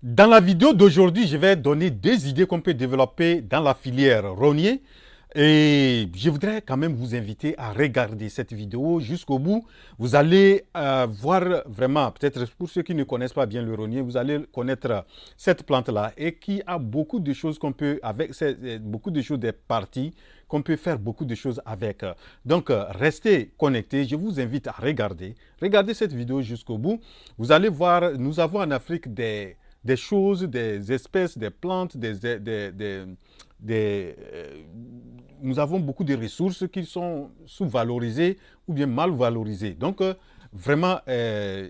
Dans la vidéo d'aujourd'hui, je vais donner des idées qu'on peut développer dans la filière rognier. Et je voudrais quand même vous inviter à regarder cette vidéo jusqu'au bout. Vous allez voir vraiment, peut-être pour ceux qui ne connaissent pas bien le rognier, vous allez connaître cette plante-là et qui a beaucoup de choses qu'on peut, avec beaucoup de choses, des parties qu'on peut faire beaucoup de choses avec. Donc, restez connectés. Je vous invite à regarder. Regardez cette vidéo jusqu'au bout. Vous allez voir, nous avons en Afrique des choses, des espèces, des plantes, nous avons beaucoup de ressources qui sont sous-valorisées ou bien mal valorisées. Donc, vraiment,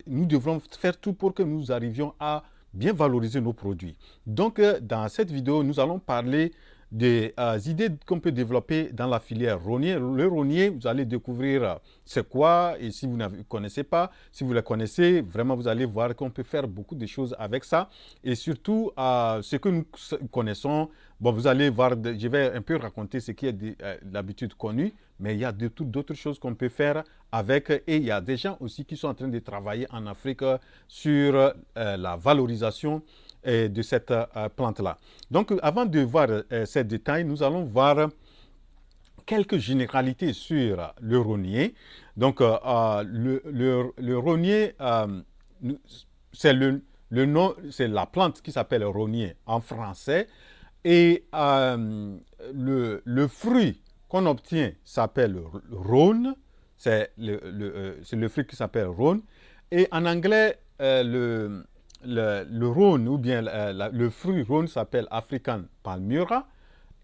nous devrons faire tout pour que nous arrivions à bien valoriser nos produits. Donc, dans cette vidéo, nous allons parler des idées qu'on peut développer dans la filière rognier. Le rognier, vous allez découvrir c'est quoi, et si vous ne connaissez pas, si vous le connaissez, vraiment vous allez voir qu'on peut faire beaucoup de choses avec ça. Et surtout, ce que nous connaissons, bon, vous allez voir, je vais un peu raconter ce qui est d'habitude connu, mais il y a d'autres choses qu'on peut faire avec, et il y a des gens aussi qui sont en train de travailler en Afrique sur la valorisation de cette plante-là. Donc, avant de voir ces détails, nous allons voir quelques généralités sur le rognier. Donc, le rognier, c'est le nom, c'est la plante qui s'appelle rognier en français. Et le fruit qu'on obtient s'appelle rhône. C'est le fruit qui s'appelle rhône. Et en anglais, le rhône ou bien le fruit rhône s'appelle African Palmyra.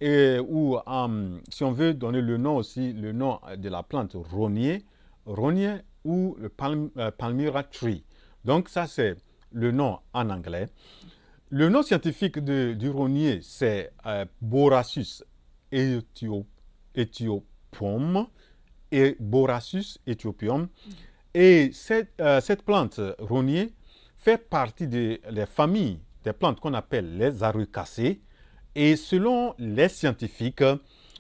Et, ou si on veut donner le nom aussi, le nom de la plante rognier, rognier ou le Palmyra tree. Donc ça c'est le nom en anglais. Le nom scientifique du rognier c'est Borassus ethiopium et Borassus ethiopium. Et cette plante rognier fait partie des familles des plantes qu'on appelle les areucacées. Et selon les scientifiques,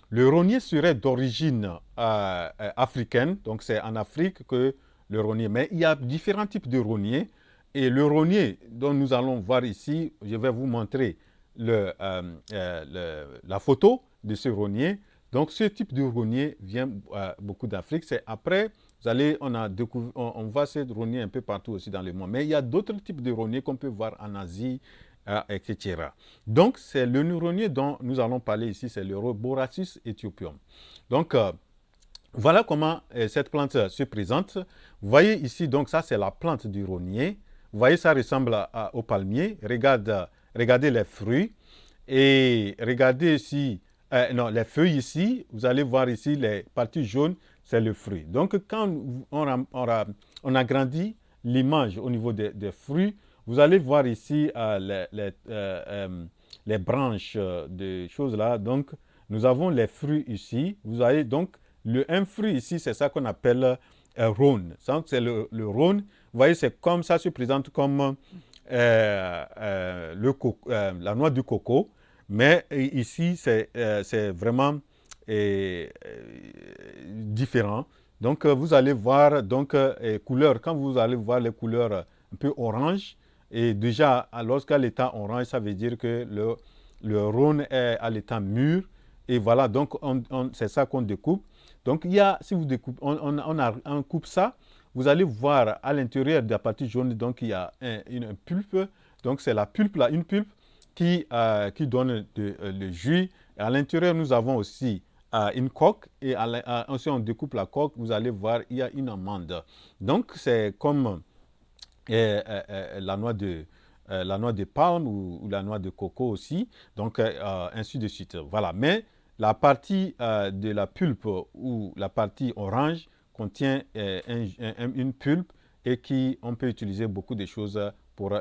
le rognier serait d'origine africaine, donc c'est en Afrique que le rognier. Mais il y a différents types de rogniers. Et le rognier dont nous allons voir ici, je vais vous montrer la photo de ce rognier. Donc ce type de rognier vient beaucoup d'Afrique. C'est après, on voit ce rognier un peu partout aussi dans le monde. Mais il y a d'autres types de rogniers qu'on peut voir en Asie, etc. Donc, c'est le rognier dont nous allons parler ici, c'est le Borassus ethiopium. Donc, voilà comment cette plante se présente. Vous voyez ici, donc ça c'est la plante du rognier. Vous voyez, ça ressemble au palmier. Regardez les fruits et regardez ici, non, les feuilles ici. Vous allez voir ici les parties jaunes, c'est le fruit. Donc, quand on agrandit l'image au niveau des fruits, vous allez voir ici les branches de choses là. Donc, nous avons les fruits ici. Vous avez donc un fruit ici, c'est ça qu'on appelle rhône. C'est le rhône. Vous voyez, c'est comme ça se présente comme la noix du coco. Mais ici, c'est vraiment différent. Donc, vous allez voir donc, couleurs. Quand vous allez voir les couleurs un peu orange, et déjà, lorsqu'à l'état orange, ça veut dire que le rhône est à l'état mûr. Et voilà, donc c'est ça qu'on découpe. Donc, si vous découpez, on coupe ça, vous allez voir à l'intérieur de la partie jaune, donc il y a une pulpe. Donc, c'est la pulpe, là, une pulpe qui donne le jus. Et à l'intérieur, nous avons aussi une coque. Et ensuite, on découpe la coque, vous allez voir, il y a une amande. Donc, c'est comme la noix de palme ou la noix de coco aussi, donc ainsi de suite. Voilà, mais la partie de la pulpe ou la partie orange contient une pulpe et on peut utiliser beaucoup de choses pour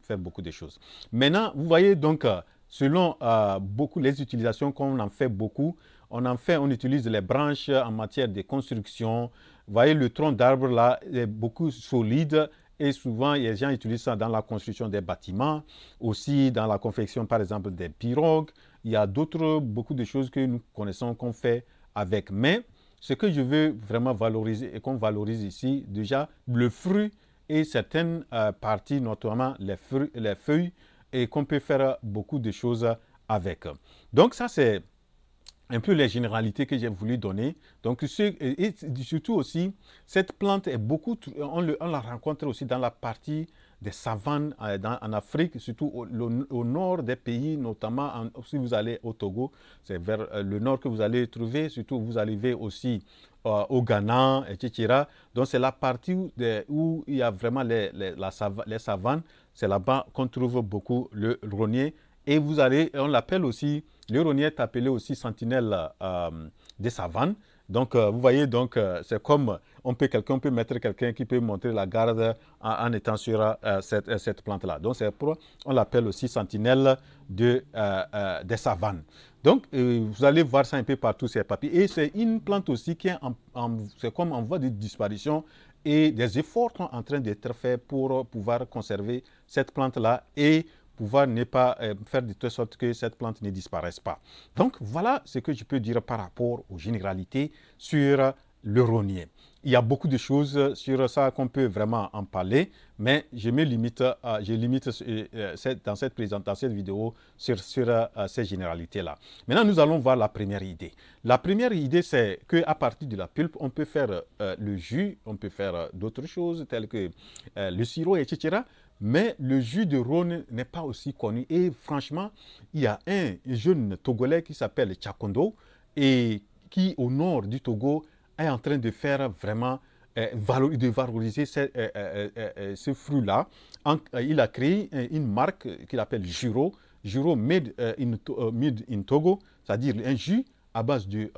faire beaucoup de choses. Maintenant, vous voyez donc, selon beaucoup les utilisations qu'on en fait beaucoup, on utilise les branches en matière de construction. Vous voyez, le tronc d'arbre là est beaucoup solide et souvent les gens utilisent ça dans la construction des bâtiments, aussi dans la confection par exemple des pirogues. Il y a beaucoup de choses que nous connaissons qu'on fait avec. Mais ce que je veux vraiment valoriser et qu'on valorise ici, déjà, le fruit et certaines parties, notamment les feuilles, et qu'on peut faire beaucoup de choses avec. Donc ça, c'est un peu les généralités que j'ai voulu donner. Donc, et surtout aussi, cette plante est beaucoup, on la rencontre aussi dans la partie des savanes en Afrique, surtout au nord des pays, notamment si vous allez au Togo, c'est vers le nord que vous allez trouver, surtout vous arrivez aussi au Ghana, etc. Donc, c'est la partie où il y a vraiment les savanes, c'est là-bas qu'on trouve beaucoup le rognier. Et vous allez, on l'appelle aussi, le rognier est appelé aussi sentinelle des savanes. Donc, vous voyez, donc, c'est comme quelqu'un peut mettre quelqu'un qui peut montrer la garde en étant sur cette plante-là. Donc, c'est pour, on l'appelle aussi sentinelle des savanes. Donc, vous allez voir ça un peu partout, ces papiers. Et c'est une plante aussi qui est c'est comme en voie de disparition et des efforts sont en train d'être faits pour pouvoir conserver cette plante-là et pouvoir ne pas faire de telle sorte que cette plante ne disparaisse pas. Donc, voilà ce que je peux dire par rapport aux généralités sur le rognier. Il y a beaucoup de choses sur ça qu'on peut vraiment en parler, mais je limite dans cette vidéo sur ces généralités-là. Maintenant, nous allons voir la première idée. La première idée, c'est qu'à partir de la pulpe, on peut faire le jus, on peut faire d'autres choses telles que le sirop, etc. Mais le jus de Rhône n'est pas aussi connu. Et franchement, il y a un jeune Togolais qui s'appelle Tchakondo et qui, au nord du Togo, est en train de faire vraiment de valoriser ce fruit-là. Il a créé une marque qu'il appelle Juro, Juro made in Togo, c'est-à-dire un jus à base de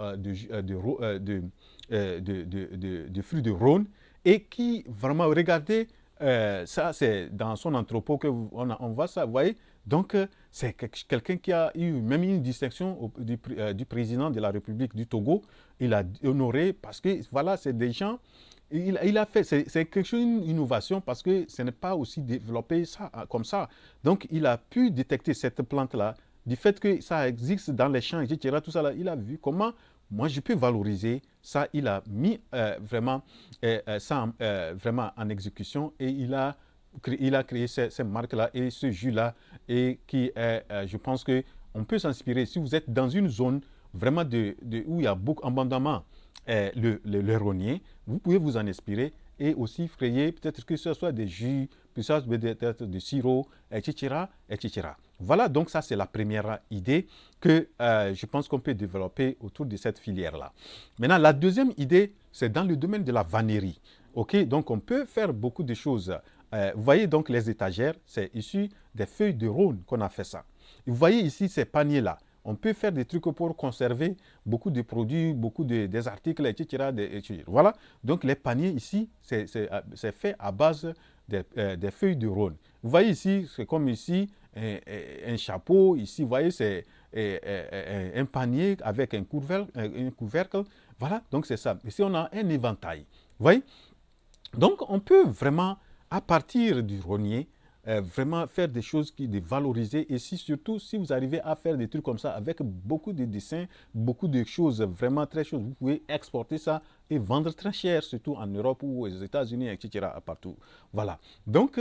fruits de Rhône et qui vraiment, regardez, ça c'est dans son entrepôt on voit ça, vous voyez. Donc c'est quelqu'un qui a eu même une distinction du président de la République du Togo. Il a honoré parce que voilà, c'est des gens, il a fait, c'est quelque chose, une innovation parce que ce n'est pas aussi développé ça, comme ça. Donc il a pu détecter cette plante-là, du fait que ça existe dans les champs, etc. Tout ça là, il a vu comment moi je peux valoriser ça. Il a mis vraiment ça vraiment en exécution et il a créé ces marques-là et ce jus-là et qui est, je pense qu'on peut s'inspirer. Si vous êtes dans une zone vraiment où il y a beaucoup abondamment le rognier, vous pouvez vous en inspirer et aussi frayer peut-être que ce soit des jus, peut-être des sirops, etc., etc. Voilà, donc ça c'est la première idée que je pense qu'on peut développer autour de cette filière-là. Maintenant, la deuxième idée, c'est dans le domaine de la vannerie. Ok, donc on peut faire beaucoup de choses. Vous voyez donc les étagères, c'est issu des feuilles de Rhône qu'on a fait ça. Vous voyez ici ces paniers-là. On peut faire des trucs pour conserver beaucoup de produits, beaucoup des articles, etc., etc. Voilà, donc les paniers ici, c'est fait à base des feuilles de Rhône. Vous voyez ici, c'est comme ici, un chapeau. Ici, vous voyez, c'est un panier avec un couvercle. Voilà, donc c'est ça. Ici, on a un éventail. Vous voyez? Donc, on peut vraiment, à partir du rognier, vraiment faire des choses de valoriser. Et surtout, si vous arrivez à faire des trucs comme ça avec beaucoup de dessins, beaucoup de choses vraiment très chaudes, vous pouvez exporter ça et vendre très cher, surtout en Europe ou aux États-Unis, etc., partout. Voilà. Donc,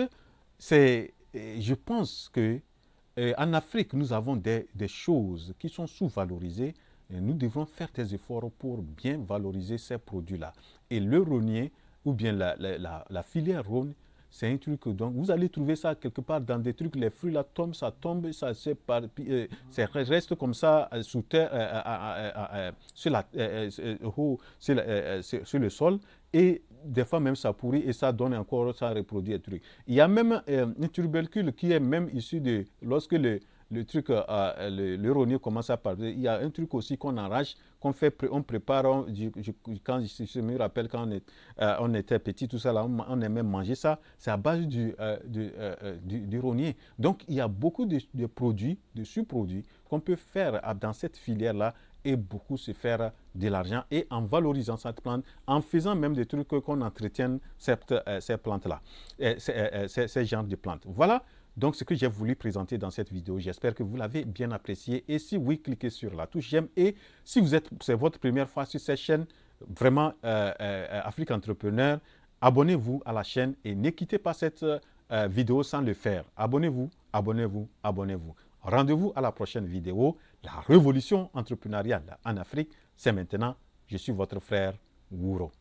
je pense que en Afrique, nous avons des choses qui sont sous-valorisées. Et nous devons faire des efforts pour bien valoriser ces produits-là. Et le rognier, ou bien la filière Rhône, c'est un truc, donc vous allez trouver ça quelque part dans des trucs, les fruits là tombent, ça reste comme ça sous terre, sur le sol, et des fois même ça pourrit et ça donne encore, ça reproduit un truc. Il y a même un tubercule qui est même issu de, lorsque le truc, le rognier commence à parler. Il y a un truc aussi qu'on arrache, on prépare. Quand je me rappelle quand on était petit, tout ça là, on aimait manger ça. C'est à base du rognier. Donc il y a beaucoup de produits, de sous-produits qu'on peut faire dans cette filière-là et beaucoup se faire de l'argent et en valorisant cette plante, en faisant même des trucs qu'on entretienne ces plantes-là, ces genres de plantes. Voilà. Donc, ce que j'ai voulu présenter dans cette vidéo, j'espère que vous l'avez bien apprécié. Et si oui, cliquez sur la touche j'aime. Et si c'est votre première fois sur cette chaîne, vraiment, Afrique Entrepreneur, abonnez-vous à la chaîne et ne quittez pas cette vidéo sans le faire. Abonnez-vous, abonnez-vous, abonnez-vous. Rendez-vous à la prochaine vidéo. La révolution entrepreneuriale en Afrique, c'est maintenant. Je suis votre frère Wouro.